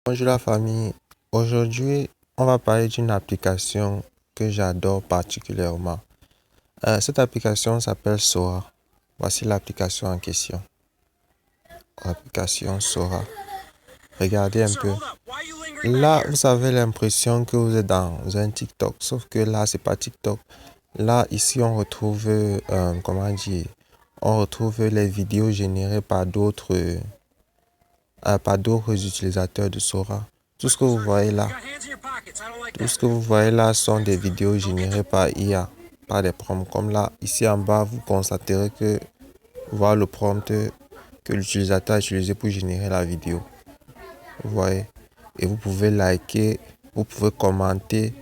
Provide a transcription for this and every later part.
Bonjour la famille, aujourd'hui on va parler d'une application que j'adore particulièrement. Cette application s'appelle Sora. Voici l'application en question. L'application Sora. Regardez un peu. Là, vous avez l'impression que vous êtes dans un TikTok, sauf que là, c'est pas TikTok. Là, ici, on retrouve, on retrouve les vidéos générées par d'autres utilisateurs de Sora. Tout ce que vous voyez là, sont des vidéos générées par IA, par des prompts. Comme là, ici en bas, vous constaterez que voir le prompt que l'utilisateur a utilisé pour générer la vidéo. Vous voyez? Et vous pouvez liker, vous pouvez commenter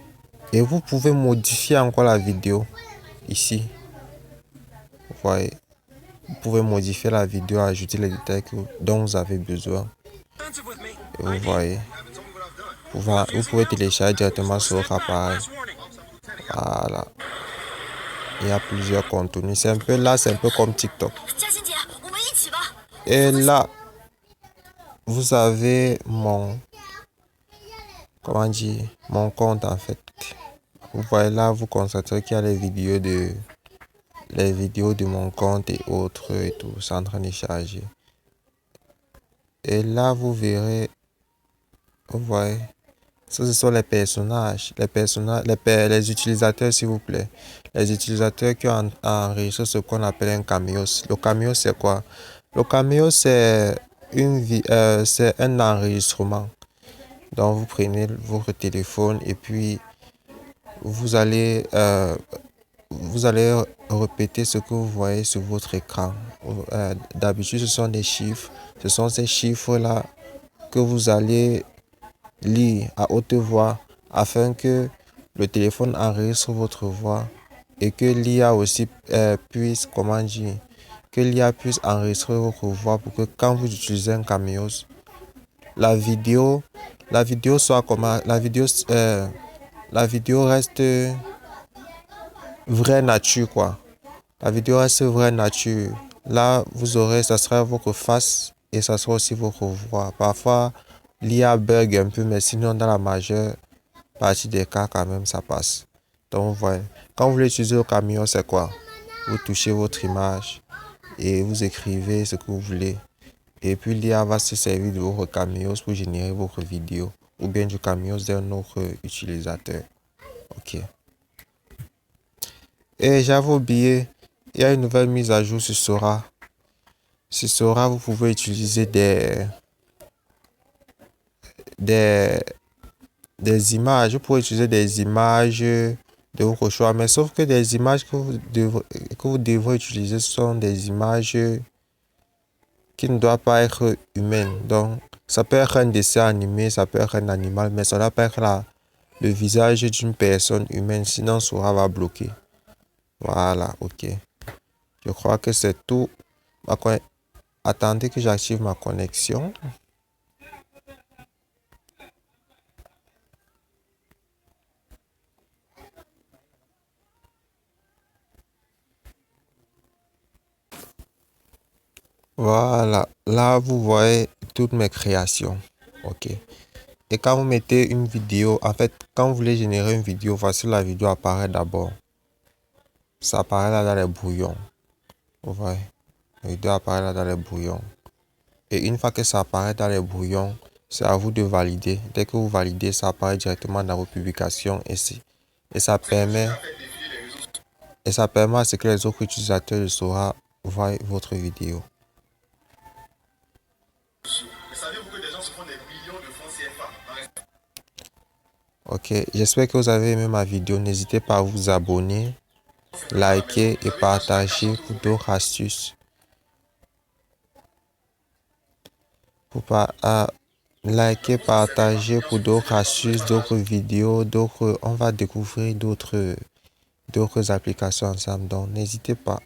et vous pouvez modifier encore la vidéo ici. Vous voyez? Vous pouvez modifier la vidéo, ajouter les détails dont vous avez besoin. Et vous voyez? Vous pouvez télécharger directement sur votre appareil. Voilà. Il y a plusieurs contenus. C'est un peu comme TikTok. Et là, vous avez mon compte en fait. Vous voyez là, vous constaterez qu'il y a les vidéos de mon compte et autres et tout. C'est en train de charger. Et là, vous verrez, vous voyez, ça, ce sont les personnages, les utilisateurs, s'il vous plaît. Les utilisateurs qui ont enregistré ce qu'on appelle un cameos. Le cameos, c'est quoi? Le cameos, c'est un enregistrement. Donc, vous prenez votre téléphone et puis vous allez répéter ce que vous voyez sur votre écran. D'habitude, ce sont des chiffres. Ce sont ces chiffres-là que vous allez lire à haute voix afin que le téléphone enregistre votre voix et que l'IA aussi puisse enregistrer votre voix pour que quand vous utilisez un caméos, la vidéo soit la vidéo reste vraie nature quoi. La vidéo reste vraie nature. Là, ça sera votre face et ça sera aussi votre voix. Parfois, l'IA bug un peu, mais sinon, dans la majeure partie des cas, quand même, ça passe. Donc, vous voyez, quand vous voulez utiliser le camion, c'est quoi? Vous touchez votre image et vous écrivez ce que vous voulez. Et puis, l'IA va se servir de votre camion pour générer votre vidéo ou bien du camion d'un autre utilisateur. Ok. Et j'avais oublié, il y a une nouvelle mise à jour sur Sora. Sur Sora, vous pouvez utiliser des images. Vous pouvez utiliser des images de votre choix, mais sauf que des images que vous devrez utiliser sont des images qui ne doivent pas être humaines. Donc, ça peut être un dessin animé, ça peut être un animal, mais ça doit pas être le visage d'une personne humaine, sinon Sora va bloquer. Voilà, ok. Je crois que c'est tout. Attendez que j'active ma connexion. Voilà, là vous voyez toutes mes créations. Ok. Et quand vous mettez une vidéo, en fait, quand vous voulez générer une vidéo, voici la vidéo apparaît d'abord. Ça apparaît là dans les brouillons. Vous voyez, la vidéo apparaît là dans les brouillons. Et une fois que ça apparaît dans les brouillons, c'est à vous de valider. Dès que vous validez, ça apparaît directement dans vos publications ici. Et ça permet à ce que les autres utilisateurs de Sora voient votre vidéo. Ok, j'espère que vous avez aimé ma vidéo. N'hésitez pas à vous abonner, liker et partager pour d'autres astuces. Liker, partager pour d'autres astuces, d'autres vidéos, on va découvrir d'autres applications ensemble. Donc, n'hésitez pas.